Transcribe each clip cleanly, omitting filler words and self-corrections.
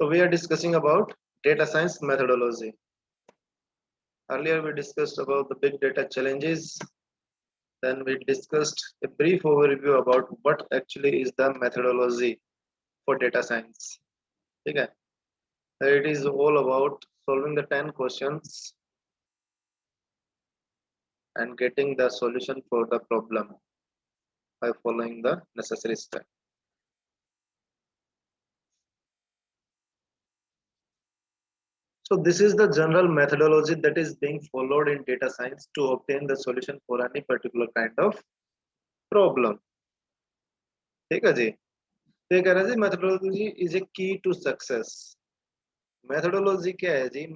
So we are discussing about data science methodology. Earlier we discussed about the big data challenges. Then we discussed a brief overview about what actually is the methodology for data science. Okay. It is all about solving the 10 questions and getting the solution for the problem by following the necessary steps. So this is the general methodology that is being followed in data science to obtain the solution for any particular kind of problem. ठीक है जी, तो ये कह रहा है जी methodology is a key to success. Methodology क्या है जी?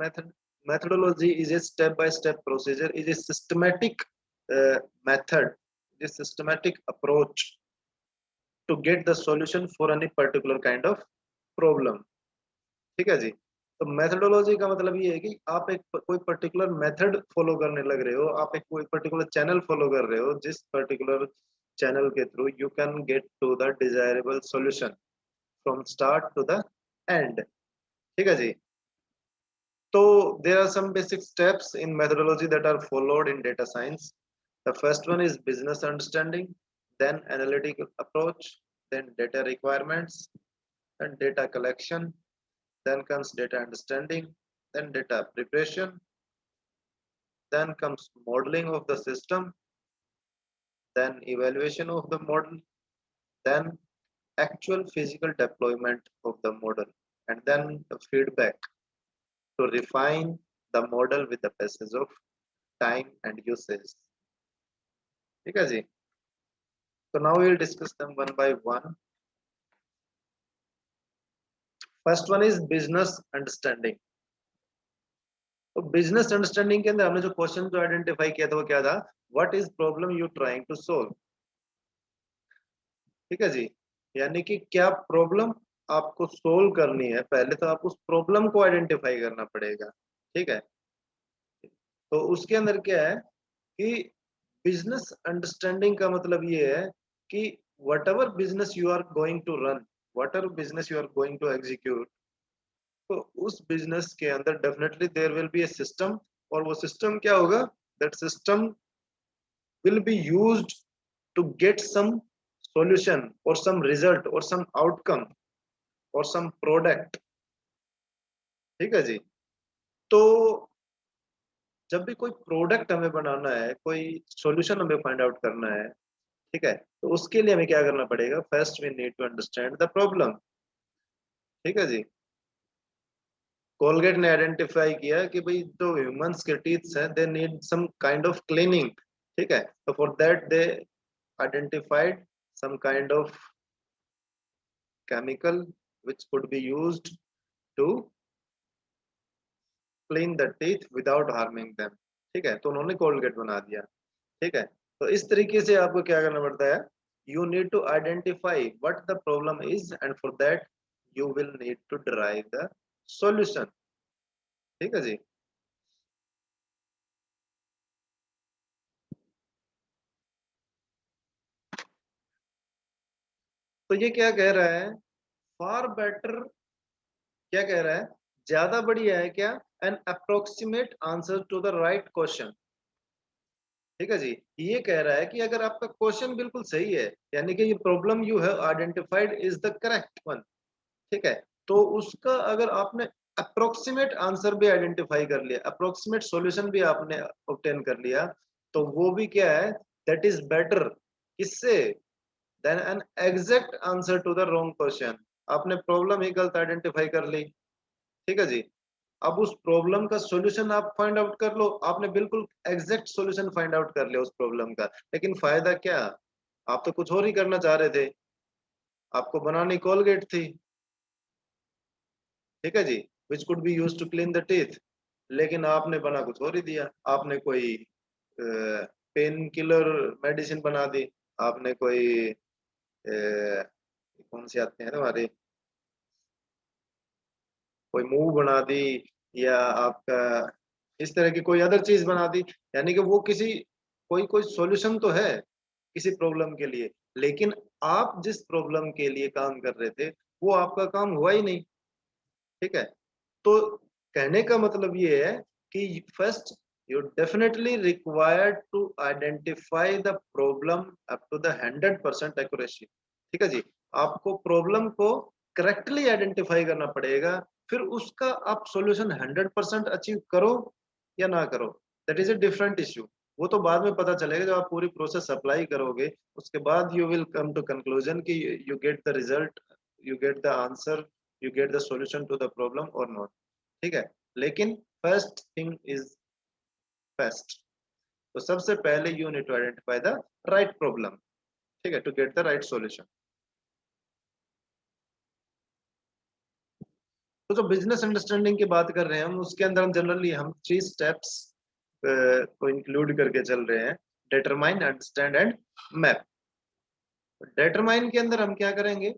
Methodology is a step-by-step procedure, is a systematic method, is a systematic approach to get the solution for any particular kind of problem. ठीक है जी? तो मेथोडोलॉजी का मतलब ये है कि आप एक कोई पर्टिकुलर मेथड फॉलो करने लग रहे हो, आप एक कोई पर्टिकुलर चैनल फॉलो कर रहे हो, जिस पर्टिकुलर चैनल के through you can get to the desirable solution from start to the end. ठीक है जी? तो there are some basic steps in methodology that are followed in data science. The first one is business understanding, then analytical approach, then data requirements, then data collection, then comes data understanding, then data preparation, then comes modeling of the system, then evaluation of the model, then actual physical deployment of the model, and then the feedback to refine the model with the passage of time and usage. ठीक है जी? So now we will discuss them one by one. First one is business understanding. तो business understanding के अंदर हमने जो question जो identify किया था वो क्या था? What is problem you trying to solve. ठीक है जी? यानी कि क्या प्रॉब्लम आपको सोल्व करनी है, पहले तो आप उस प्रॉब्लम को आइडेंटिफाई करना पड़ेगा. ठीक है? तो उसके अंदर क्या है कि बिजनेस अंडरस्टैंडिंग का मतलब ये है कि whatever business you are going to run, whatever business you are going to execute, तो उस बिजनेस के अंदर definitely there will be a system, और वो सिस्टम क्या होगा? That system will be used to get some solution or some result or some outcome or some product. ठीक है जी? तो जब भी कोई प्रोडक्ट हमें बनाना है, कोई सॉल्यूशन हमें फाइंड आउट करना है, ठीक है, तो उसके लिए हमें क्या करना पड़ेगा? First we need to understand the problem. ठीक है जी? कोलगेट ने आइडेंटिफाई किया कि भाई जो ह्यूमंस के टीथ्स हैं they need some kind of cleaning. ठीक है? तो for that they identified some kind of chemical which could be used to clean the teeth without harming them. ठीक है? तो उन्होंने कोलगेट बना दिया. ठीक है? तो इस तरीके से आपको क्या करना पड़ता है? You need to identify what the problem is, and for that you will need to derive the solution. ठीक है जी? तो ये क्या कह रहा है? Far better, क्या कह रहा है? ज्यादा बढ़िया है क्या? An approximate answer to the right question. ठीक है जी? ये कह रहा है कि अगर आपका क्वेश्चन बिल्कुल सही है, यानी कि ये problem you have identified is the correct one, ठीक है, तो उसका अगर आपने अप्रोक्सीमेट आंसर भी आइडेंटिफाई कर लिया, अप्रोक्सीमेट सॉल्यूशन भी आपने ऑब्टेन कर लिया, तो वो भी क्या है? That is better. किससे? Then an exact answer to the wrong question. आपने प्रॉब्लम ही गलत आइडेंटिफाई कर ली. ठीक है जी? अब उस प्रॉब्लम का सॉल्यूशन आप फाइंड आउट कर लो, आपने बिल्कुल एग्जैक्ट सॉल्यूशन फाइंड आउट कर लिया उस प्रॉब्लम का, लेकिन फायदा क्या? आप तो कुछ और ही करना चाह रहे थे, आपको बनानी कोलगेट थी. ठीक है जी? Which could be use to clean the teeth, लेकिन आपने बना कुछ और ही दिया. आपने कोई पेन किलर मेडिसिन बना दी, आपने कोई कौन सी आते हैं ना हमारे, कोई मूव बना दी, या आपका इस तरह की कोई अदर चीज बना दी. यानी कि वो किसी कोई कोई सॉल्यूशन तो है किसी प्रॉब्लम के लिए, लेकिन आप जिस प्रॉब्लम के लिए काम कर रहे थे वो आपका काम हुआ ही नहीं. ठीक है। तो कहने का मतलब ये है कि first you definitely required to identify the problem up to the 100% accuracy. ठीक है जी। आपको प्रॉब्लम को करेक्टली आइडेंटिफाई करना पड़ेगा, फिर उसका आप सॉल्यूशन 100% अचीव करो या ना करो, that is a different issue. वो तो बाद में पता चलेगा जब आप पूरी प्रोसेस अप्लाई करोगे, उसके बाद you will come to conclusion कि you get the result, you get the answer, you get the solution to the problem or not। ठीक है। लेकिन फर्स्ट थिंग इज फर्स्ट। तो सबसे पहले you need to identify the right problem. ठीक है, to get the right solution. तो जो बिजनेस अंडरस्टैंडिंग की बात कर रहे हैं हम, उसके अंदर हम जनरली हम 3 स्टेप्स को इंक्लूड करके चल रहे हैं: determine, understand and map. Determine के अंदर हम क्या करेंगे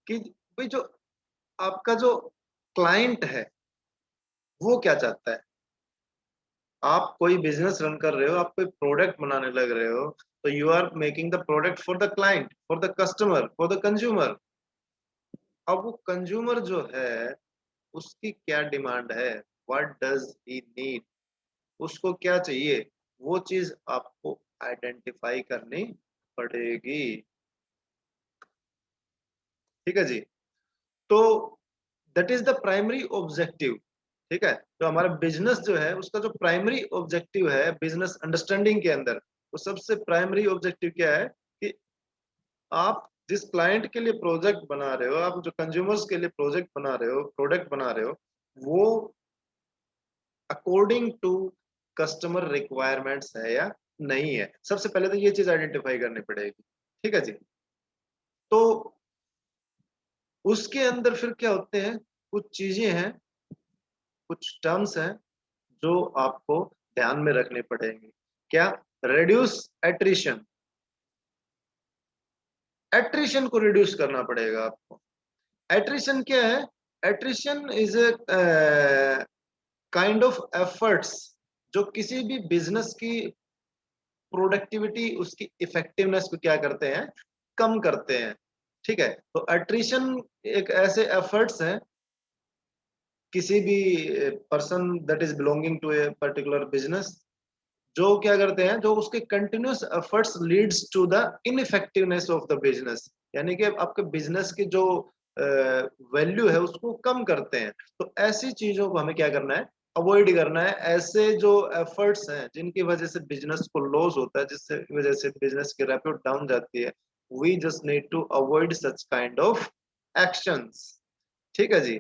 कि भाई जो आपका जो क्लाइंट है वो क्या चाहता है। आप कोई बिजनेस रन कर रहे हो, आप कोई प्रोडक्ट बनाने लग रहे हो, तो you are making the product for the client, for the customer, for the consumer. अब वो कंज्यूमर जो है उसकी क्या डिमांड है, व्हाट डज ही नीड, उसको क्या चाहिए, वो चीज आपको आइडेंटिफाई करनी पड़ेगी। ठीक है जी। तो that is the primary objective. ठीक है। तो हमारा बिजनेस जो है उसका जो प्राइमरी ऑब्जेक्टिव है बिजनेस अंडरस्टैंडिंग के अंदर, वो सबसे प्राइमरी ऑब्जेक्टिव क्या है कि आप जिस क्लाइंट के लिए प्रोजेक्ट बना रहे हो, आप जो कंज्यूमर्स के लिए प्रोजेक्ट बना रहे हो, प्रोडक्ट बना रहे हो, वो अकॉर्डिंग टू कस्टमर रिक्वायरमेंट्स है या नहीं है। सबसे पहले तो ये चीज आइडेंटिफाई करनी पड़ेगी। ठीक है जी। तो उसके अंदर फिर क्या होते हैं, कुछ चीजें हैं, कुछ टर्म्स हैं जो आपको ध्यान में रखने पड़ेंगे। क्या? Reduce attrition. एट्रिशन को रिड्यूस करना पड़ेगा आपको। एट्रिशन क्या है? Attrition is a kind of efforts जो किसी भी बिजनेस की प्रोडक्टिविटी, उसकी इफेक्टिवनेस को क्या करते हैं, कम करते हैं। ठीक है। तो एट्रिशन एक ऐसे एफर्ट्स हैं किसी भी person that is belonging to a particular business, जो क्या करते हैं, जो उसके continuous efforts leads to the ineffectiveness of the business, यानी कि आपके बिजनेस की जो वैल्यू है उसको कम करते हैं। तो ऐसी चीजों को हमें क्या करना है, अवॉइड करना है। ऐसे जो एफर्ट्स हैं जिनकी वजह से बिजनेस को लॉस होता है, जिससे वजह से बिजनेस की रेप्यूट डाउन जाती है, we just need to avoid such kind of actions. ठीक है जी।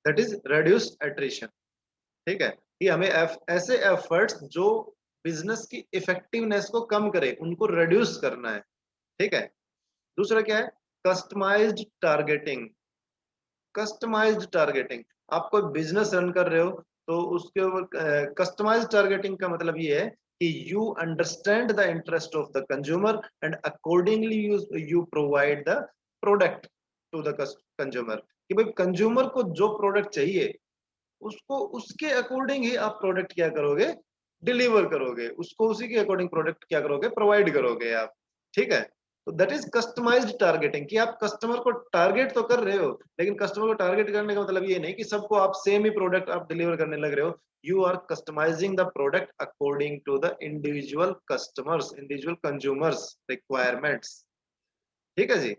That is reduce attrition. ठीक है। कि हमें ऐसे एफर्ट्स जो बिजनेस की इफेक्टिवनेस को कम करे उनको रिड्यूस करना है। ठीक है। दूसरा क्या है? Customised targeting. कस्टमाइज्ड टारगेटिंग, आप कोई बिजनेस रन कर रहे हो तो उसके ऊपर कस्टमाइज्ड टारगेटिंग का मतलब ये है कि you understand the interest of the consumer and accordingly you provide the product to the consumer. कि भाई कंज्यूमर को जो प्रोडक्ट चाहिए उसको उसके अकॉर्डिंग ही आप प्रोडक्ट क्या करोगे, डिलीवर करोगे, उसको उसी के अकॉर्डिंग प्रोडक्ट क्या करोगे, प्रोवाइड करोगे आप। ठीक है। तो दैट इज कस्टमाइज्ड टारगेटिंग, कि आप कस्टमर को टारगेट तो कर रहे हो, लेकिन कस्टमर को टारगेट करने का मतलब ये नहीं कि सबको आप सेम ही प्रोडक्ट आप डिलीवर करने लग रहे हो। You are customising the product according to the individual customers, individual consumers requirements. ठीक है जी।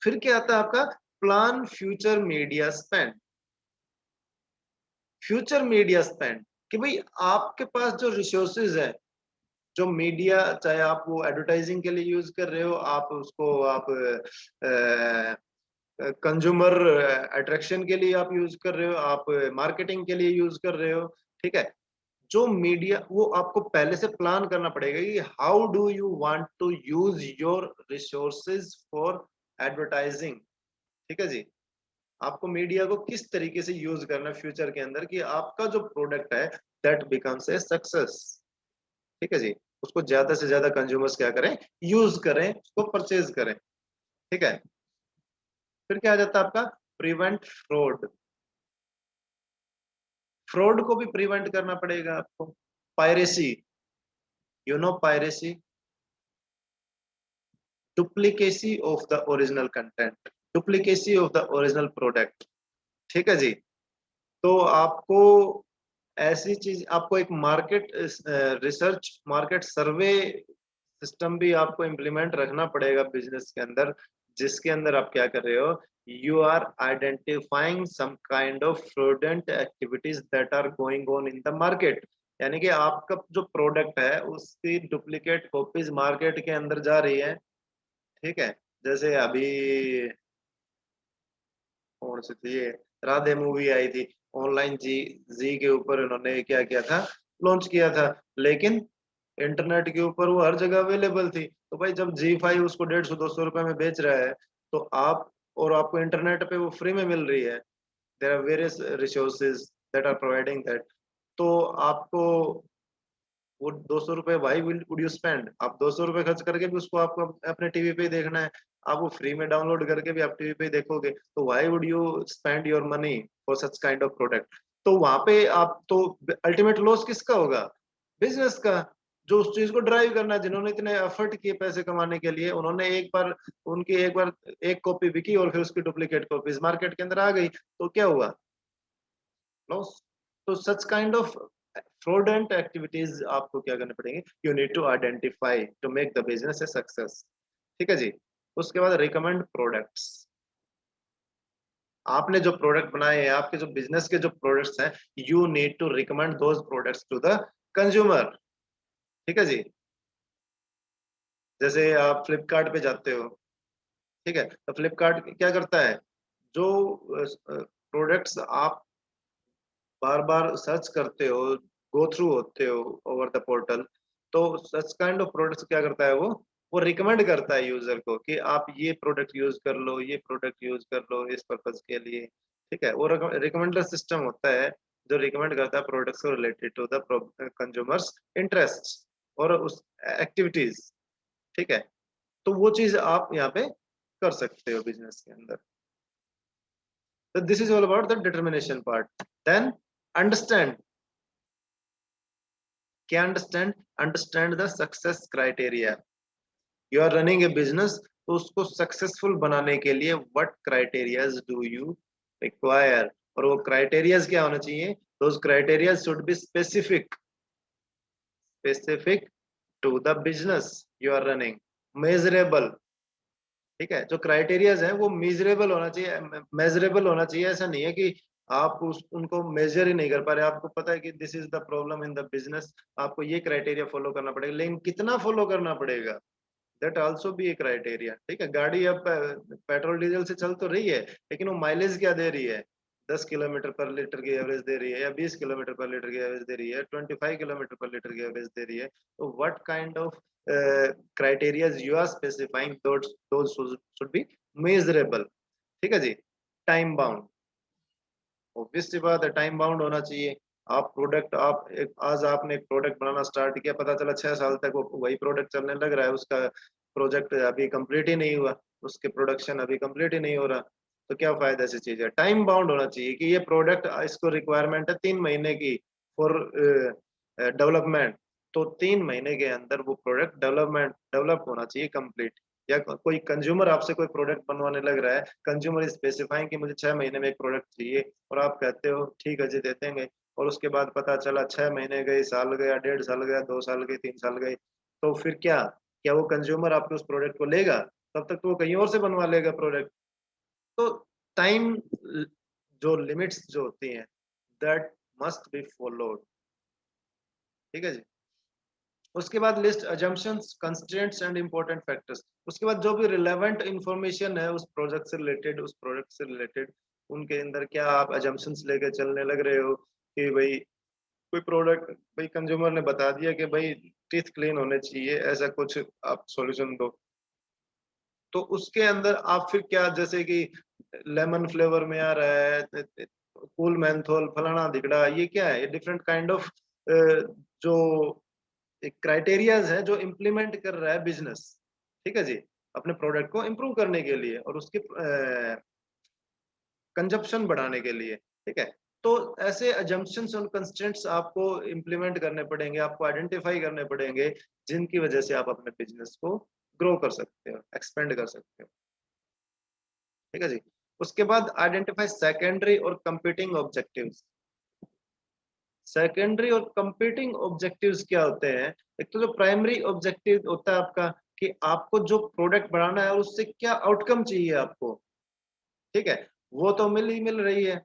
फिर क्या आता है आपका? Plan future media spend. Future media spend, कि भाई आपके पास जो रिसोर्सेज है, जो मीडिया, चाहे आप वो एडवर्टाइजिंग के लिए यूज कर रहे हो, आप उसको आप कंज्यूमर अट्रैक्शन के लिए आप यूज कर रहे हो, आप मार्केटिंग के लिए यूज कर रहे हो। ठीक है। जो मीडिया, वो आपको पहले से प्लान करना पड़ेगा कि how do you want to use your resources for advertising. ठीक है जी। आपको मीडिया को किस तरीके से यूज करना है फ्यूचर के अंदर कि आपका जो प्रोडक्ट है दैट बिकम्स ए सक्सेस। ठीक है जी। उसको ज्यादा से ज्यादा कंज्यूमर्स क्या करें, यूज करें, उसको परचेज करें। ठीक है। फिर क्या आ जाता है आपका? Prevent fraud. फ्रॉड को भी प्रिवेंट करना पड़ेगा आपको। Piracy, you know piracy. Duplicacy of the original content, duplicacy of the original product. ठीक है जी। तो आपको ऐसी चीज, आपको एक मार्केट रिसर्च, मार्केट सर्वे सिस्टम भी आपको इम्प्लीमेंट रखना पड़ेगा बिजनेस के अंदर, जिसके अंदर आप क्या कर रहे हो, you are identifying some kind of fraudulent activities that are going on in the market. यानी कि आपका जो प्रोडक्ट है उसकी डुप्लीकेट कॉपीज मार्केट के अंदर जा रही है। ठीक है। जैसे अभी कौन सी थी ये, राधे मूवी आई थी, ऑनलाइन जी, जी के ऊपर इन्होंने क्या किया था, लॉन्च किया था। लेकिन इंटरनेट के ऊपर वो हर जगह अवेलेबल थी। तो भाई जब जी5 उसको 150-200 रुपए में बेच रहा है, तो आप, और आपको इंटरनेट पे वो फ्री में मिल रही है, there are various resources that are providing that, तो आपको वो 200 रुपए, वाई वुड यू स्पेंड, आप 200 रुपए खर्च करके भी उसको आपको अपने टीवी पे ही देखना है, आप वो फ्री में डाउनलोड करके भी आप टीवी पे ही देखोगे, तो why would you spend your money for such kind of product. तो वहां पे आप तो अल्टीमेट लॉस किसका होगा, बिजनेस का, जो उस चीज को ड्राइव करना है, जिन्होंने इतने एफर्ट किए पैसे कमाने के लिए, उन्होंने एक बार, उनकी एक बार एक कॉपी बिकी और फिर उसकी डुप्लीकेट कॉपीज मार्केट के अंदर आ गई, तो क्या हुआ, लॉस। तो such kind of fraudulent activities आपको क्या करने पड़ेंगे, you need to identify to make the business a success. ठीक है जी। उसके बाद रिकमेंड प्रोडक्ट्स। आपने जो प्रोडक्ट बनाए हैं, आपके जो बिजनेस के जो प्रोडक्ट्स हैं, you need to recommend those products to the consumer. ठीक है जी। जैसे आप फ्लिपकार्ट पे जाते हो, ठीक है, तो फ्लिपकार्ट क्या करता है, जो प्रोडक्ट्स आप बार बार सर्च करते हो, गो थ्रू होते हो ओवर द पोर्टल, तो सच काइंड ऑफ प्रोडक्ट्स क्या करता है, वो रिकमेंड करता है यूजर को कि आप ये प्रोडक्ट यूज कर लो, ये प्रोडक्ट यूज कर लो इस पर्पज के लिए। ठीक है, वो रिकमेंडर सिस्टम होता है जो रिकमेंड करता है प्रोडक्ट्स को related to the consumer's interest और उस एक्टिविटीज। ठीक है, तो वो चीज आप यहाँ पे कर सकते हो बिजनेस के अंदर। तो this is all about the determination part. Then understand, क्या understand, understand the success criteria. You are running a business, तो उसको सक्सेसफुल बनाने के लिए what criterias do you require, और वो क्राइटेरियाज क्या होना चाहिए, those criterias should be specific, specific to the business you are running, measurable. ठीक है, जो क्राइटेरियाज है वो मेजरेबल होना चाहिए, मेजरेबल होना चाहिए। ऐसा नहीं है कि आप उनको मेजर ही नहीं कर पा रहे, आपको पता है कि this is the problem in the business, आपको ये क्राइटेरिया फॉलो करना पड़ेगा, लेकिन कितना फॉलो करना पड़ेगा, that also be A criteria. ठीक है, गाड़ी अब पेट्रोल डीजल से चल तो रही है, लेकिन वो माइलेज क्या दे रही है, 10 किलोमीटर पर लीटर की एवरेज दे रही है, या 20 किलोमीटर पर लीटर की एवरेज दे रही है, 25 किलोमीटर पर लीटर की एवरेज दे रही है। तो what kind of criterias you are specifying, those should be measurable. ठीक है जी। टाइम बाउंड, ऑब्वियस सी बात है, टाइम बाउंड होना चाहिए। आप प्रोडक्ट, आप एक, आज आपने एक प्रोडक्ट बनाना स्टार्ट किया, पता चला 6 साल तक वो वही प्रोडक्ट चलने लग रहा है, उसका प्रोजेक्ट अभी कंप्लीट ही नहीं हुआ, उसके प्रोडक्शन अभी कंप्लीट ही नहीं हो रहा, तो क्या फायदा ऐसी चीज है। टाइम बाउंड होना चाहिए कि ये प्रोडक्ट, इसको रिक्वायरमेंट है 3 महीने की फॉर डेवलपमेंट, तो 3 महीने के अंदर वो प्रोडक्ट डेवलप होना चाहिए कंप्लीट। या कोई कंज्यूमर आपसे कोई प्रोडक्ट बनवाने लग रहा है, कंज्यूमर स्पेसिफाइंग कि मुझे 6 महीने में एक प्रोडक्ट चाहिए, और आप कहते हो ठीक है जी दे देंगे, और उसके बाद पता चला 6 महीने गए, साल गया, 1.5 साल गया, 2 साल गए, 3 साल गए, तो फिर क्या, क्या वो कंज्यूमर आपके उस प्रोडक्ट को लेगा, तब तक तो वो कहीं और से बनवा लेगा प्रोडक्ट। तो टाइम, जो लिमिट्स जो होती हैं, दैट मस्ट बी फॉलोड। ठीक है जी। उसके बाद list assumptions, constraints and important factors. उसके बाद जो भी रिलेवेंट इंफॉर्मेशन है उस प्रोजेक्ट से रिलेटेड, उस प्रोडक्ट से रिलेटेड, उनके अंदर क्या आप अजम्पशंस लेके चलने लग रहे हो कि भाई कोई प्रोडक्ट, भाई कंज्यूमर ने बता दिया कि भाई टीथ क्लीन होने चाहिए, ऐसा कुछ आप सॉल्यूशन दो, तो उसके अंदर आप फिर क्या, जैसे कि लेमन फ्लेवर में आ रहा है, कूल मेंथोल, फलाना दिगड़ा, ये क्या है, ये डिफरेंट काइंड ऑफ जो एक क्राइटेरियाज है जो इम्प्लीमेंट कर रहा है बिजनेस। ठीक है जी, अपने प्रोडक्ट को इम्प्रूव करने के लिए और उसके कंजप्शन बढ़ाने के लिए। ठीक है, तो ऐसे अजम्पशंस और कंस्ट्रेंट्स आपको इम्प्लीमेंट करने पड़ेंगे, आपको आइडेंटिफाई करने पड़ेंगे, जिनकी वजह से आप अपने बिजनेस को ग्रो कर सकते हो, एक्सपेंड कर सकते हो। ठीक है जी। उसके बाद आइडेंटिफाई सेकेंडरी और कंपीटिंग ऑब्जेक्टिव्स। सेकेंडरी और कंपीटिंग ऑब्जेक्टिव्स क्या होते हैं? एक तो जो प्राइमरी ऑब्जेक्टिव होता है आपका, कि आपको जो प्रोडक्ट बनाना है उससे क्या आउटकम चाहिए आपको, ठीक है, वो तो मिल रही है।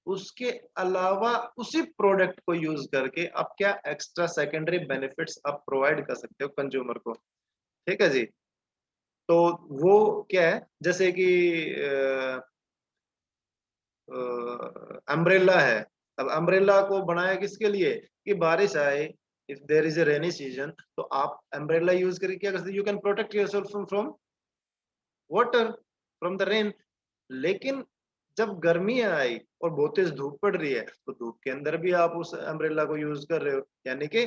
उसके अलावा उसी प्रोडक्ट को यूज करके आप क्या एक्स्ट्रा सेकेंडरी बेनिफिट्स आप प्रोवाइड कर सकते हो कंज्यूमर को। ठीक है जी। तो वो क्या है, जैसे कि अम्ब्रेला है। अब अम्ब्रेला को बनाया किसके लिए? कि बारिश आए, if there is a rainy season, तो आप अम्ब्रेला यूज करके क्या कर सकते, you can protect yourself from water, from the rain. लेकिन जब गर्मी आई और बहुत तेज धूप पड़ रही है, तो धूप के अंदर भी आप उस अम्ब्रेला को यूज कर रहे हो। यानी कि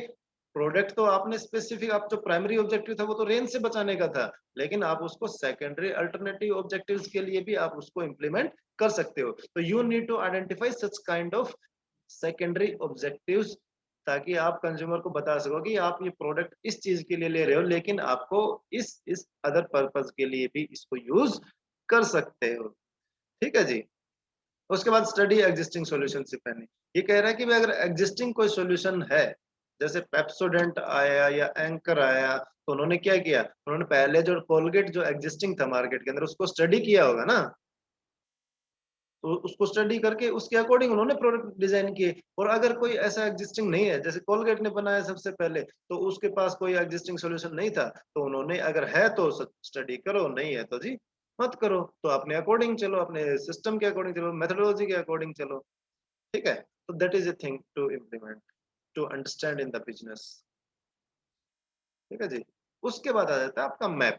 प्रोडक्ट तो आपने स्पेसिफिक, आप जो प्राइमरी ऑब्जेक्टिव था वो तो रेन से बचाने का था, लेकिन आप उसको सेकेंडरी अल्टरनेटिव ऑब्जेक्टिव्स के लिए भी आप उसको इम्प्लीमेंट कर सकते हो। तो you need to identify such kind of secondary objectives, ताकि आप कंज्यूमर को बता सको कि आप ये प्रोडक्ट इस चीज के लिए ले रहे हो, लेकिन आपको इस अदर पर्पज के लिए भी इसको यूज कर सकते हो। ठीक है जी। उसके बाद स्टडी एग्जिस्टिंग सॉल्यूशन से पहले ये कह रहा है कि भाई अगर एग्जिस्टिंग कोई सॉल्यूशन है, जैसे पेप्सोडेंट आया या एंकर आया, तो उन्होंने क्या किया, उन्होंने पहले जो कोलगेट जो एग्जिस्टिंग था मार्केट के अंदर उसको स्टडी किया होगा ना, तो उसको स्टडी करके उसके अकॉर्डिंग उन्होंने प्रोडक्ट डिजाइन किए। और अगर कोई ऐसा एग्जिस्टिंग नहीं है, जैसे कोलगेट ने बनाया सबसे पहले, तो उसके पास कोई एग्जिस्टिंग सॉल्यूशन नहीं था, तो उन्होंने अगर है तो स्टडी करो, नहीं है तो जी मत करो। तो अपने अकॉर्डिंग चलो, अपने सिस्टम के अकॉर्डिंग चलो, मेथोडोलॉजी के अकॉर्डिंग चलो। ठीक है। तो that is a thing to implement, to understand in the business. ठीक है जी। उसके बाद आ जाता है आपका मैप।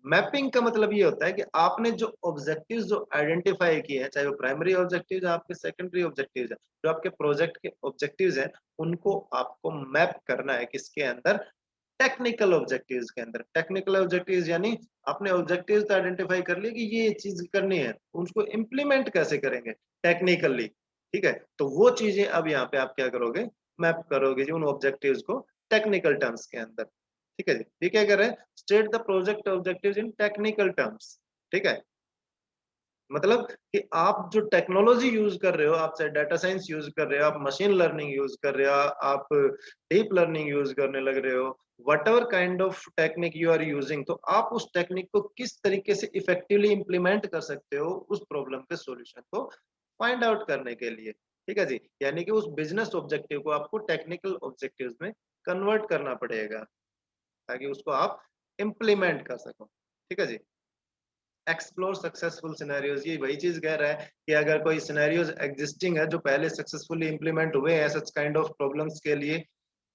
मैपिंग का मतलब ये होता है कि आपने जो ऑब्जेक्टिव्स जो आइडेंटिफाई किए हैं, चाहे वो प्राइमरी ऑब्जेक्टिव्स है, आपके सेकेंडरी ऑब्जेक्टिव्स है, जो आपके प्रोजेक्ट के ऑब्जेक्टिव्स हैं, उनको आपको मैप करना है किसके अंदर? टेक्निकल ऑब्जेक्टिव्स के अंदर। टेक्निकल ऑब्जेक्टिव्स यानी आपने ऑब्जेक्टिव्स तो आइडेंटिफाई कर लिए कि ये चीज करनी है, उसको इम्प्लीमेंट कैसे करेंगे टेक्निकली। ठीक है। तो वो चीजें अब यहाँ पे आप क्या करोगे, मैप करोगे जी उन ऑब्जेक्टिव्स को टेक्निकल टर्म्स के अंदर। ठीक है जी। ये क्या कर रहे हैं, state the project objectives in technical terms. ठीक है। मतलब कि आप जो टेक्नोलॉजी यूज कर रहे हो, आप चाहे डाटा साइंस यूज कर रहे हो, आप मशीन लर्निंग यूज कर रहे हो, आप डीप लर्निंग यूज करने लग रहे हो, whatever kind of technique you are using, तो आप उस टेक्निक को किस तरीके से इफेक्टिवली इंप्लीमेंट कर सकते हो उस प्रॉब्लम के सॉल्यूशन को फाइंड आउट करने के लिए। ठीक है जी। यानी कि उस बिजनेस ऑब्जेक्टिव को आपको टेक्निकल ऑब्जेक्टिव्स में कन्वर्ट करना पड़ेगा, ताकि उसको आप इम्प्लीमेंट कर सको। ठीक है जी। एक्सप्लोर सक्सेसफुल सिनेरियोज, ये वही चीज कह रहा है कि अगर कोई सिनेरियोज एग्जिस्टिंग है जो पहले सक्सेसफुली इंप्लीमेंट हुए हैं सच काइंड ऑफ प्रॉब्लम्स के लिए,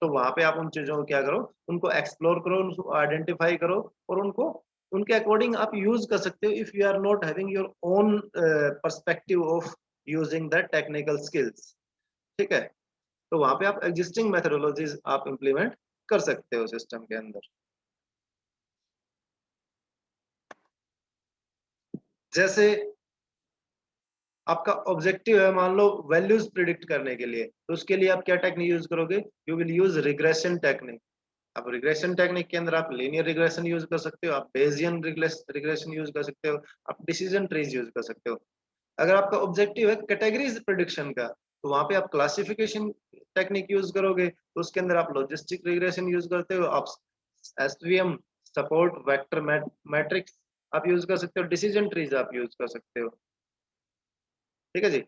तो वहां पे आप उन चीजों को क्या करो, उनको एक्सप्लोर करो, उनको आइडेंटिफाई करो, और उनको उनके अकॉर्डिंग आप यूज कर सकते हो if you are not having your own perspective of using the technical skills. ठीक है। तो वहां पे आप एग्जिस्टिंग मेथोडोलॉजीज आप इंप्लीमेंट कर सकते हो सिस्टम के अंदर। जैसे आपका ऑब्जेक्टिव है, मान लो वैल्यूज प्रिडिक्ट करने के लिए, तो उसके लिए आप क्या टेक्निक यूज करोगे? You will use regression technique. अब रिग्रेशन टेक्निक के अंदर आप लीनियर रिग्रेशन यूज कर सकते हो, आप बेजियन रिग्रेशन यूज कर सकते हो, आप डिसीजन ट्रीज यूज कर सकते हो। अगर आपका ऑब्जेक्टिव है कैटेगरीज प्रिडिक्शन का, तो वहां पे आप क्लासिफिकेशन टेक्निक यूज करोगे, तो उसके अंदर आप लॉजिस्टिक रिग्रेशन यूज करते हो, आप एसवीएम सपोर्ट वेक्टर मैट्रिक्स आप यूज कर सकते हो, डिसीजन ट्रीज आप यूज कर सकते हो। ठीक है जी।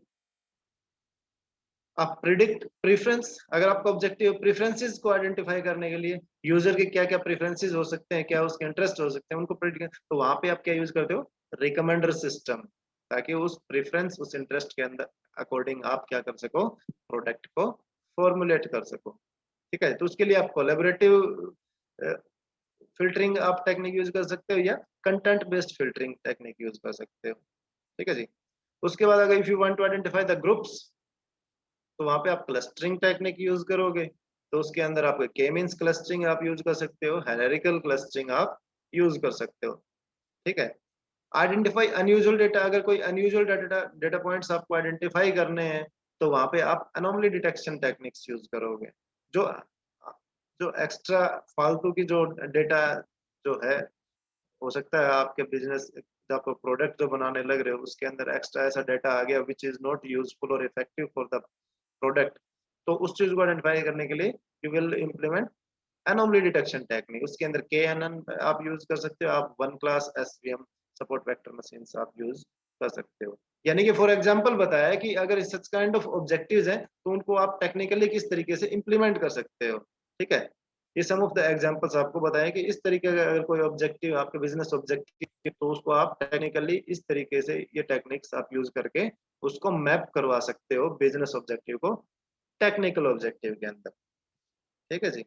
आप प्रिडिक्ट प्रेफरेंस, अगर आपका ऑब्जेक्टिव प्रेफरेंसेस को आइडेंटिफाई करने के लिए, यूजर के क्या क्या प्रेफरेंसेस हो सकते हैं, क्या उसके इंटरेस्ट हो सकते हैं, उनको प्रिडिक्ट, तो वहां पे आप क्या यूज करते हो? रिकमेंडर सिस्टम, ताकि उस प्रेफरेंस उस इंटरेस्ट के अंदर अकॉर्डिंग आप क्या कर सको, प्रोडक्ट को फॉर्मुलेट कर सको। ठीक है। तो उसके लिए आप कोलेबरेटिव फिल्टरिंग आप टेक्निक यूज कर सकते हो, या content based filtering technique use कर सकते हो। ठीक है जी। उसके बाद अगर if you want to identify the groups, तो वहां पे आप क्लस्टरिंग टेक्निक यूज करोगे, तो उसके अंदर आप के मींस क्लस्टरिंग आप यूज कर सकते हो, हायरार्किकल क्लस्टरिंग आप यूज कर सकते हो। ठीक है। आइडेंटिफाई अनयूजुअल डेटा, अगर कोई अनयूजुअल डेटा डेटा पॉइंट्स आपको आइडेंटिफाई करने हैं, तो वहां पे आप एनोमली डिटेक्शन टेक्निक्स यूज करोगे। जो जो एक्स्ट्रा फालतू की जो डेटा जो है, हो सकता है आपके बिजनेस, आप प्रोडक्ट जो बनाने लग रहे हो उसके अंदर एक्स्ट्रा ऐसा डाटा आ गया विच इज नॉट यूजफुल और इफेक्टिव फॉर द प्रोडक्ट। तो उस चीज को आइडेंटिफाई करने के लिए you will implement anomaly detection technique. उसके अंदर KNN आप यूज कर सकते हो, आप one class SVM support vector machines आप यूज कर सकते हो। यानी कि फॉर एग्जांपल बताया है कि अगर सच काइंड ऑफ ऑब्जेक्टिव्स हैं तो उनको आप टेक्निकली किस तरीके से इंप्लीमेंट कर सकते हो। ठीक है, ये सम ऑफ द एग्जांपल्स आपको बताएं कि इस तरीके का अगर कोई ऑब्जेक्टिव आपके बिजनेस ऑब्जेक्टिव तो उसको आप टेक्निकली इस तरीके से ये टेक्निक्स आप यूज करके उसको मैप करवा सकते हो बिजनेस ऑब्जेक्टिव को टेक्निकल ऑब्जेक्टिव के अंदर। ठीक है जी।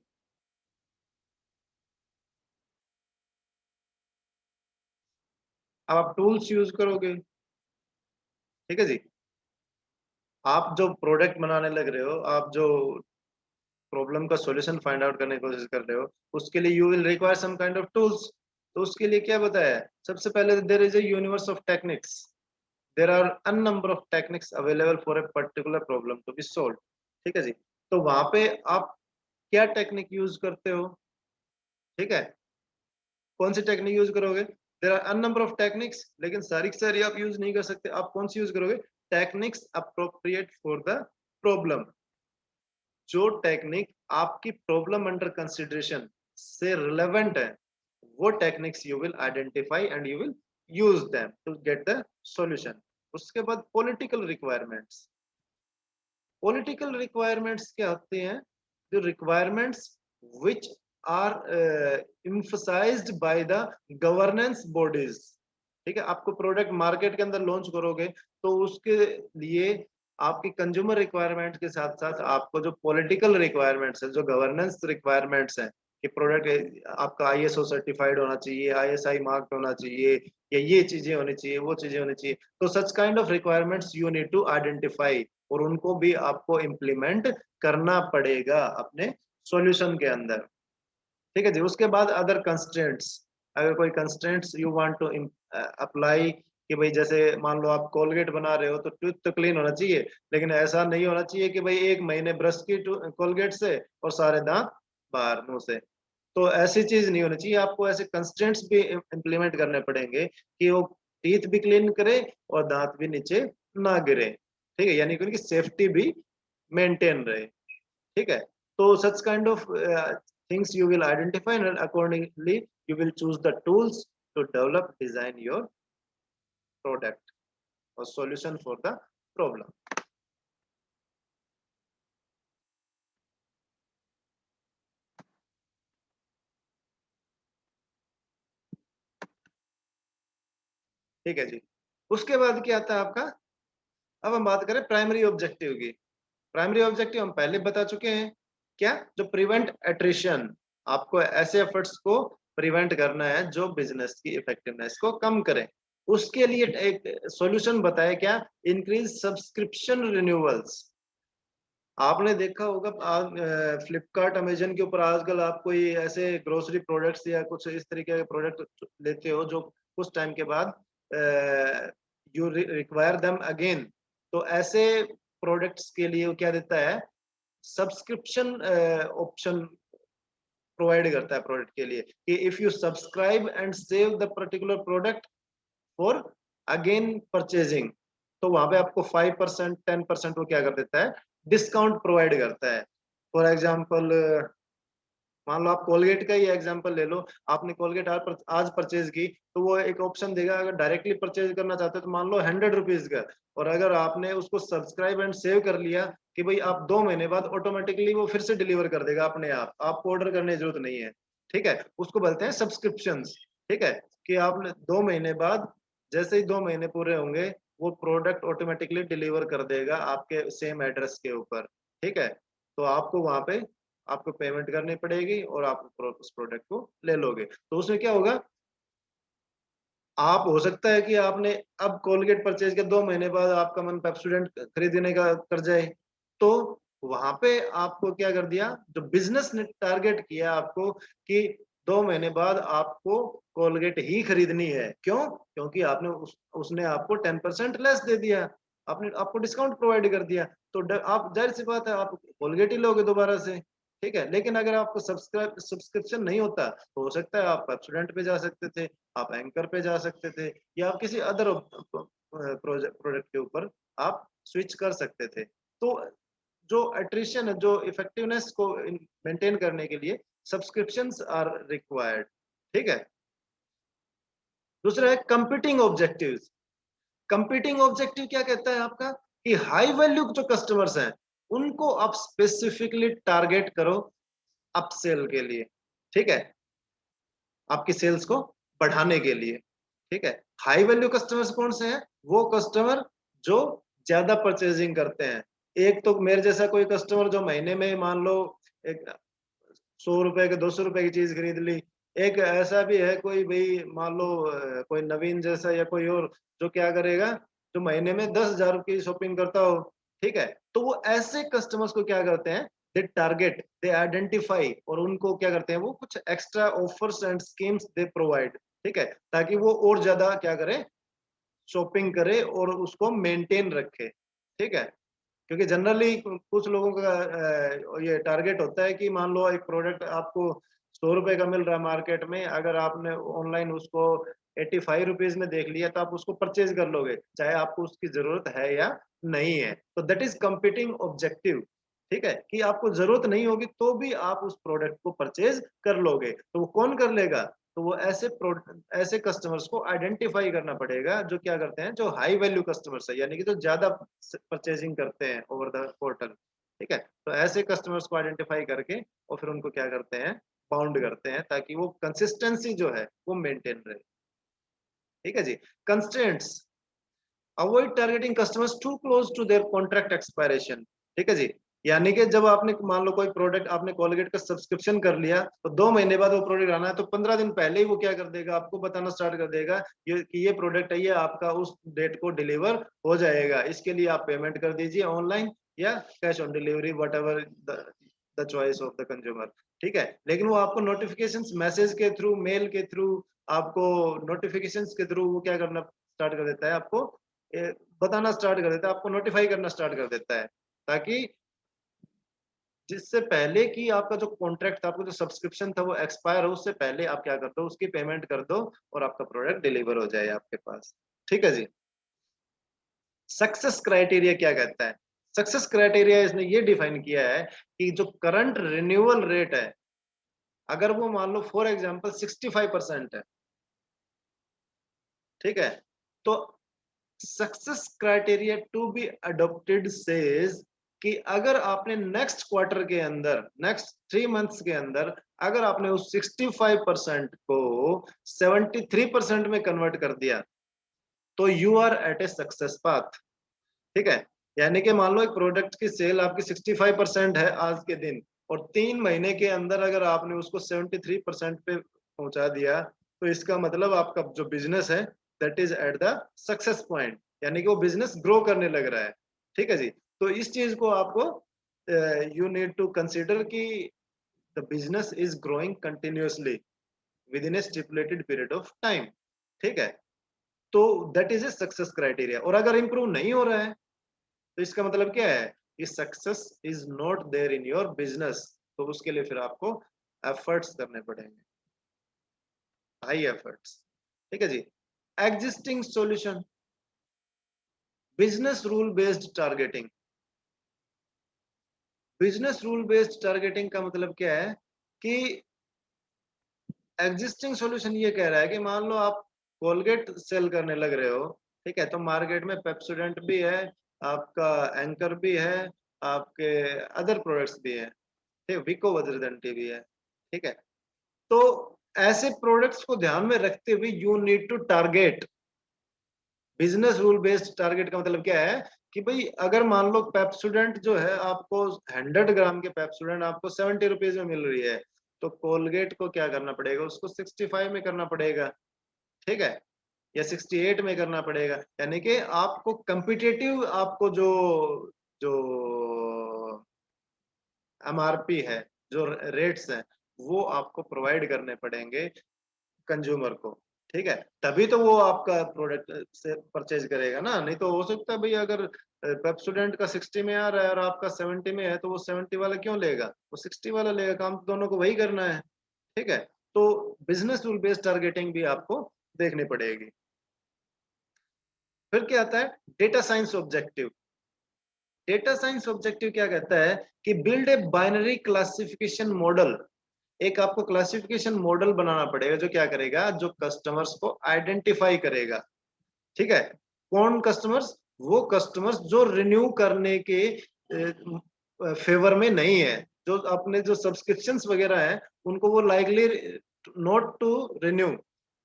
अब आप टूल्स यूज करोगे। ठीक है जी। आप जो प्रोडक्ट बनाने लग रहे हो, आप जो प्रॉब्लम का सॉल्यूशन फाइंड आउट करने की कोशिश कर रहे हो, उसके लिए you will require some kind of tools. तो उसके लिए क्या बताया है, सबसे पहले there is a universe of techniques. There are n number of techniques available for a particular problem to be solve. ठीक है जी। तो वहां पे आप क्या टेक्निक यूज करते हो। ठीक है, कौन सी टेक्निक यूज करोगे। There are n number of techniques, लेकिन सारी की सारी आप यूज नहीं कर सकते। आप कौन सी यूज करोगे, techniques appropriate for the problem. जो टेक्निक आपकी प्रॉब्लम अंडर कंसिडरेशन से रिलेवेंट है, वो techniques you will identify and you will use them to get the solution. उसके बाद पॉलिटिकल रिक्वायरमेंट्स। पॉलिटिकल रिक्वायरमेंट्स क्या होते हैं, जो requirements which are emphasized by the governance bodies. ठीक है, आपको प्रोडक्ट मार्केट के अंदर लॉन्च करोगे तो उसके लिए आपकी कंज्यूमर रिक्वायरमेंट के साथ साथ आपको जो पॉलिटिकल रिक्वायरमेंट्स है, जो गवर्नेंस रिक्वायरमेंट्स हैं कि प्रोडक्ट आपका ISO सर्टिफाइड होना चाहिए, ISI मार्क होना चाहिए, या ये चीजें होनी चाहिए, वो चीजें होनी चाहिए। तो such kind of requirements you need to identify, और उनको भी आपको इम्प्लीमेंट करना पड़ेगा अपने सॉल्यूशन के अंदर। ठीक है जी। उसके बाद अदर कंस्ट्रेंट्स, अगर कोई constraints you want to apply, कि भाई जैसे मान लो आप कोलगेट बना रहे हो तो टूथ तो क्लीन होना चाहिए, लेकिन ऐसा नहीं होना चाहिए कि भाई 1 महीने ब्रश की कोलगेट से और सारे दांत बाहर मुंह से। तो ऐसी चीज नहीं होनी चाहिए। आपको ऐसे कंस्ट्रेंट्स भी इम्प्लीमेंट करने पड़ेंगे कि वो टीथ भी क्लीन करे और दांत भी नीचे ना गिरे। ठीक है, यानी कि उनकी सेफ्टी भी मेंटेन रहे। ठीक है, तो such kind of things you will identify and accordingly you will choose the tools to develop design your product or solution for the problem। ठीक है जी। उसके बाद क्या आता है आपका, अब हम बात करें प्राइमरी ऑब्जेक्टिव की। प्राइमरी ऑब्जेक्टिव हम पहले बता चुके हैं, क्या, जो प्रिवेंट एट्रिशन। आपको ऐसे एफर्ट्स को प्रिवेंट करना है जो बिजनेस की इफेक्टिवनेस को कम करें। उसके लिए एक सॉल्यूशन बताया, क्या, इंक्रीज सब्सक्रिप्शन रिन्यूअल्स। आपने देखा होगा फ्लिपकार्ट अमेजन के ऊपर आजकल आप कोई ऐसे ग्रोसरी प्रोडक्ट्स या कुछ इस तरीके के प्रोडक्ट लेते हो जो कुछ टाइम के बाद यू रिक्वायर देम अगेन। तो ऐसे प्रोडक्ट्स के लिए वो क्या देता है, सब्सक्रिप्शन ऑप्शन प्रोवाइड करता है प्रोडक्ट के लिए, कि if you subscribe and save the particular product for again purchasing, तो वहां पे आपको 5% 10% वो क्या कर देता है, डिस्काउंट प्रोवाइड करता है। फॉर एग्जाम्पल, मान लो आप कोलगेट का ही एग्जांपल ले लो। आपने कोलगेट आज परचेज की, तो वो एक ऑप्शन देगा, अगर डायरेक्टली परचेज करना चाहते हो तो मान लो 100 रुपीज का, और अगर आपने उसको सब्सक्राइब एंड सेव कर लिया कि भाई आप 2 महीने बाद ऑटोमेटिकली वो फिर से डिलीवर कर देगा अपने आप, आपको ऑर्डर करने की जरूरत नहीं है। ठीक है, उसको बोलते हैं सब्सक्रिप्शन। ठीक है, कि आपने 2 महीने बाद, जैसे ही 2 महीने पूरे होंगे, वो प्रोडक्ट ऑटोमेटिकली डिलीवर कर देगा आपके सेम एड्रेस के ऊपर। ठीक है, तो आपको वहां पे आपको पेमेंट करनी पड़ेगी और आप उस प्रोडक्ट को ले लोगे। तो उसमें क्या होगा, आप, हो सकता है कि आपने अब कोलगेट परचेज के 2 महीने बाद आपका मन पेप्सोडेंट खरीदने का कर जाए, तो वहां पे आपको क्या कर दिया, जो बिजनेस ने टारगेट किया आपको कि 2 महीने बाद आपको कोलगेट ही खरीदनी है। क्यों, क्योंकि आपने उसने आपको 10% लेस दे दिया, आपने आपको डिस्काउंट प्रोवाइड कर दिया। तो आप, जाहिर सी बात है, आप कोलगेट ही लोगे दोबारा से। ठीक है। लेकिन अगर आपको सब्सक्रिप्शन नहीं होता तो हो सकता है आप स्टूडेंट पे जा सकते थे, आप एंकर पे जा सकते थे, या आप किसी अदर प्रोडक्ट के ऊपर आप स्विच कर सकते थे। तो जो एट्रिशन है, जो इफेक्टिवनेस को मेंटेन करने के लिए सब्सक्रिप्शंस आर रिक्वायर्ड। ठीक है। दूसरा है कंपीटिंग ऑब्जेक्टिव्स। कंपीटिंग ऑब्जेक्टिव क्या कहता है आपका, कि हाई वैल्यू जो कस्टमर्स हैं उनको आप स्पेसिफिकली टारगेट करो अपसेल के लिए। ठीक है, आपकी सेल्स को बढ़ाने के लिए। ठीक है। हाई वैल्यू कस्टमर्स कौन से हैं, वो कस्टमर जो ज्यादा परचेजिंग करते हैं। एक तो मेरे जैसा कोई कस्टमर जो महीने में मान लो एक 100 रुपए के 200 रुपए की चीज खरीद ली। एक ऐसा भी है कोई भाई मान लो कोई नवीन जैसा या कोई और जो क्या करेगा, जो महीने में 10,000 की शॉपिंग करता हो। ठीक है। तो वो ऐसे कस्टमर्स को क्या करते हैं, दे टारगेट, दे आइडेंटिफाई, और उनको क्या करते हैं, वो कुछ extra offers and schemes they provide. ठीक है, ताकि वो और ज्यादा क्या करे, शॉपिंग करे और उसको मेंटेन रखे। ठीक है। क्योंकि जनरली कुछ लोगों का ये टारगेट होता है कि मान लो एक प्रोडक्ट आपको 100 रुपए का मिल रहा है मार्केट में, अगर आपने ऑनलाइन उसको 85 रुपीज में देख लिया तो आप उसको परचेज कर लोगे, चाहे आपको उसकी जरूरत है या नहीं है। तो दैट इज कंपीटिंग ऑब्जेक्टिव। ठीक है, कि आपको जरूरत नहीं होगी तो भी आप उस प्रोडक्ट को परचेज कर लोगे। तो वो कौन कर लेगा, तो वो ऐसे कस्टमर्स को आइडेंटिफाई करना पड़ेगा जो क्या करते हैं, जो हाई वैल्यू कस्टमर्स है, यानी कि जो ज्यादा परचेजिंग करते हैं ओवर द पोर्टल। ठीक है। तो ऐसे कस्टमर्स को आइडेंटिफाई करके और फिर उनको क्या करते हैं, बाउंड करते हैं, ताकि वो कंसिस्टेंसी जो है वो मेंटेन रहे। ठीक है जी। Constraints, avoid targeting customers too close to their contract expiration. ठीक है जी। यानी कि जब आपने मान लो कोई प्रोडक्ट आपने कोलगेट का सब्सक्रिप्शन कर लिया, तो 2 महीने बाद वो प्रोडक्ट आना है तो 15 दिन पहले ही वो क्या कर देगा, आपको बताना स्टार्ट कर देगा ये कि ये प्रोडक्ट है, ये आपका उस डेट को डिलीवर हो जाएगा, इसके लिए आप पेमेंट कर दीजिए ऑनलाइन या cash on delivery, what ever the choice of the consumer. ठीक है। लेकिन वो आपको नोटिफिकेशन मैसेज के थ्रू, मेल के थ्रू, आपको नोटिफिकेशन के थ्रू वो क्या करना स्टार्ट कर देता है, आपको बताना स्टार्ट कर देता है, आपको नोटिफाई करना स्टार्ट कर देता है, ताकि जिससे पहले कि आपका जो कॉन्ट्रैक्ट था, आपका जो सब्सक्रिप्शन था वो एक्सपायर हो, उससे पहले आप क्या कर दो, उसकी पेमेंट कर दो और आपका प्रोडक्ट डिलीवर हो जाए आपके पास। ठीक है जी। सक्सेस क्राइटेरिया क्या कहता है, सक्सेस क्राइटेरिया इसने ये डिफाइन किया है कि जो करंट रिन्यूअल रेट है, अगर वो मान लो फॉर एग्जांपल 65% है। ठीक है। तो success criteria to be adopted says कि अगर आपने नेक्स्ट क्वार्टर के अंदर, नेक्स्ट 3 मंथ्स के अंदर, अगर आपने उस 65% को 73% में कन्वर्ट कर दिया, तो you are at a success path. ठीक है। यानी कि मान लो एक प्रोडक्ट की सेल आपकी 65% है आज के दिन, और 3 महीने के अंदर अगर आपने उसको 73% पे पहुंचा दिया, तो इसका मतलब आपका जो बिजनेस है that is at the success point, यानी कि वो बिजनेस ग्रो करने लग रहा है। ठीक है जी। तो इस चीज को आपको यू नीड टू कंसिडर कि the business is growing continuously with in A stipulated period of time. ठीक है। तो that is a success criteria. और अगर इंप्रूव नहीं हो रहा है तो इसका मतलब क्या है, कि success is not there in your business. तो उसके लिए फिर आपको एफर्ट्स करने पड़ेंगे, हाई एफर्ट्स। ठीक है जी। Existing solution, business rule based targeting. Business rule based targeting का मतलब क्या है, कि एग्जिस्टिंग सॉल्यूशन ये कह रहा है कि मान लो आप कोलगेट सेल करने लग रहे हो। ठीक है। तो मार्केट में पेप्सोडेंट भी है, आपका एंकर भी है, आपके अदर प्रोडक्ट्स भी है, ठीक है, विको वज्रदंती भी है। ठीक है। तो ऐसे प्रोडक्ट्स को ध्यान में रखते हुए you need to target. Business rule based target का मतलब क्या है, कि भाई अगर मान लो पेप्सोडेंट जो है आपको 100 ग्राम के पेप्सोडेंट आपको 70 रुपीज में मिल रही है, तो कोलगेट को क्या करना पड़ेगा, उसको 65 में करना पड़ेगा। ठीक है। या 68 में करना पड़ेगा, यानी कि आपको कंपिटेटिव, आपको जो जो एमआरपी है, जो रेट्स हैं, वो आपको प्रोवाइड करने पड़ेंगे कंज्यूमर को। ठीक है, तभी तो वो आपका प्रोडक्ट से परचेज करेगा ना। नहीं तो हो सकता है भाई अगर पेप स्टूडेंट का 60 में आ रहा है और आपका 70 में है, तो वो 70 वाला क्यों लेगा, वो 60 वाला लेगा, काम तो दोनों को वही करना है। ठीक है, तो बिजनेस रूल बेस्ड टारगेटिंग भी आपको देखनी पड़ेगी। फिर क्या आता है, data science objective. Data science objective क्या कहता है कि build a binary classification model. एक आपको क्लासिफिकेशन मॉडल बनाना पड़ेगा जो क्या करेगा, जो कस्टमर्स को आइडेंटिफाई करेगा। ठीक है, कौन कस्टमर्स, वो कस्टमर्स जो रिन्यू करने के फेवर में नहीं है, जो अपने जो सब्सक्रिप्शंस वगैरह है उनको वो लाइकली नॉट टू रिन्यू,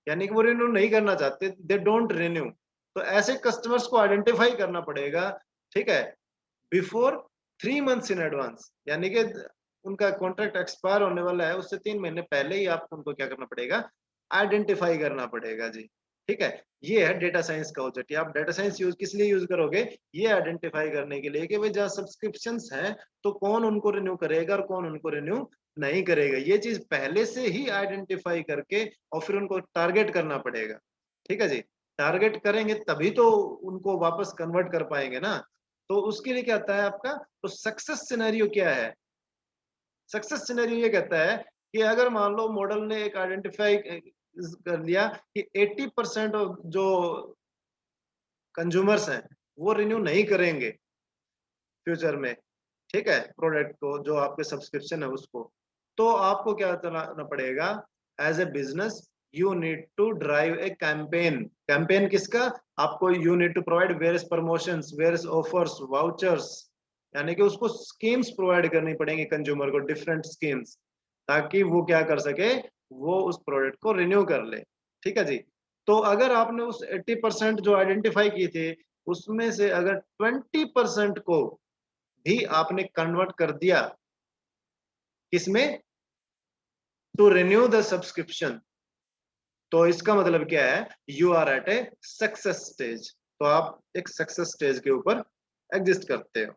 यानी कि वो रिन्यू नहीं करना चाहते, दे डोंट रिन्यू। तो ऐसे कस्टमर्स को आइडेंटिफाई करना पड़ेगा। ठीक है, बिफोर 3 मंथ्स इन एडवांस, यानी कि उनका कॉन्ट्रैक्ट एक्सपायर होने वाला है उससे 3 महीने पहले ही आपको उनको क्या करना पड़ेगा, आइडेंटिफाई करना पड़ेगा जी। ठीक है, ये है डेटा साइंस का ऑब्जेक्टिव। आप डेटा साइंस यूज किस लिए यूज करोगे, ये आइडेंटिफाई करने के लिए कि भाई जहाँ सब्सक्रिप्शंस हैं तो कौन उनको रिन्यू करेगा और कौन उनको रिन्यू नहीं करेगा। ये चीज पहले से ही आइडेंटिफाई करके और फिर उनको टारगेट करना पड़ेगा। ठीक है जी, टारगेट करेंगे तभी तो उनको वापस कन्वर्ट कर पाएंगे ना। तो उसके लिए क्या आता है आपका, तो सक्सेस सिनेरियो क्या है, सक्सेस सिनेरियो ये कहता है कि अगर मान लो मॉडल ने एक आइडेंटिफाई कर लिया कि 80% ऑफ जो कंज्यूमर्स हैं वो रिन्यू नहीं करेंगे फ्यूचर में, ठीक है, प्रोडक्ट को, जो आपके सब्सक्रिप्शन है उसको, तो आपको क्या करना पड़ेगा, as a business you need to drive a campaign. Campaign किसका, आपको you need to provide various promotions, various offers, vouchers, यानी कि उसको स्कीम्स प्रोवाइड करनी पड़ेंगी कंज्यूमर को, डिफरेंट स्कीम्स, ताकि वो क्या कर सके, वो उस प्रोडक्ट को रिन्यू कर ले। ठीक है जी, तो अगर आपने उस 80% जो आइडेंटिफाई किए थे उसमें से अगर 20% को भी आपने कन्वर्ट कर दिया किसमें, टू रिन्यू द सब्सक्रिप्शन, तो इसका मतलब क्या है, you are at a success stage. तो आप एक सक्सेस स्टेज के ऊपर एग्जिस्ट करते हो।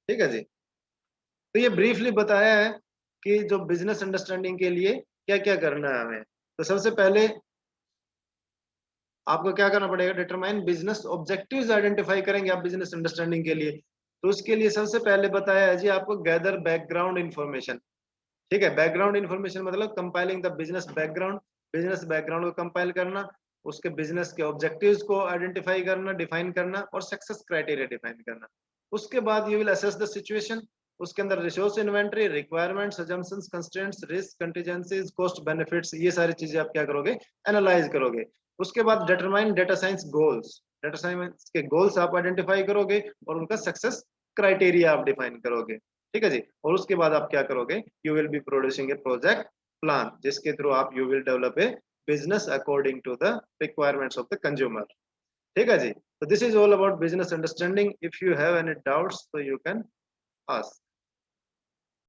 ठीक है जी, तो ये ब्रीफली बताया है कि जो बिजनेस अंडरस्टैंडिंग के लिए क्या क्या करना है हमें। तो सबसे पहले आपको क्या करना पड़ेगा, डिटरमाइन बिजनेस ऑब्जेक्टिव्स आइडेंटिफाई करेंगे आप बिजनेस अंडरस्टैंडिंग के लिए। तो उसके लिए सबसे पहले बताया है जी आपको, गैदर बैकग्राउंड इन्फॉर्मेशन। ठीक है, बैकग्राउंड इन्फॉर्मेशन मतलब compiling the business background, business background को कंपाइल करना, उसके बिजनेस के ऑब्जेक्टिव्स को आइडेंटिफाई करना, डिफाइन करना और सक्सेस क्राइटेरिया डिफाइन करना। उसके बाद you will assess the situation, उसके अंदर resource inventory, requirements, assumptions, constraints, risk, contingencies, cost benefits, ये सारी चीजें आप क्या करोगे, एनालाइज करोगे। उसके बाद determine data science goals, data science के गोल्स आप आइडेंटिफाई करोगे और उनका सक्सेस क्राइटेरिया आप डिफाइन करोगे। ठीक है जी, और उसके बाद आप क्या करोगे, you will be producing a project plan, जिसके थ्रू आप you will develop a business according to the requirements of the consumer. ठीक है जी, तो this is all about business understanding. If you have any doubts तो you can ask.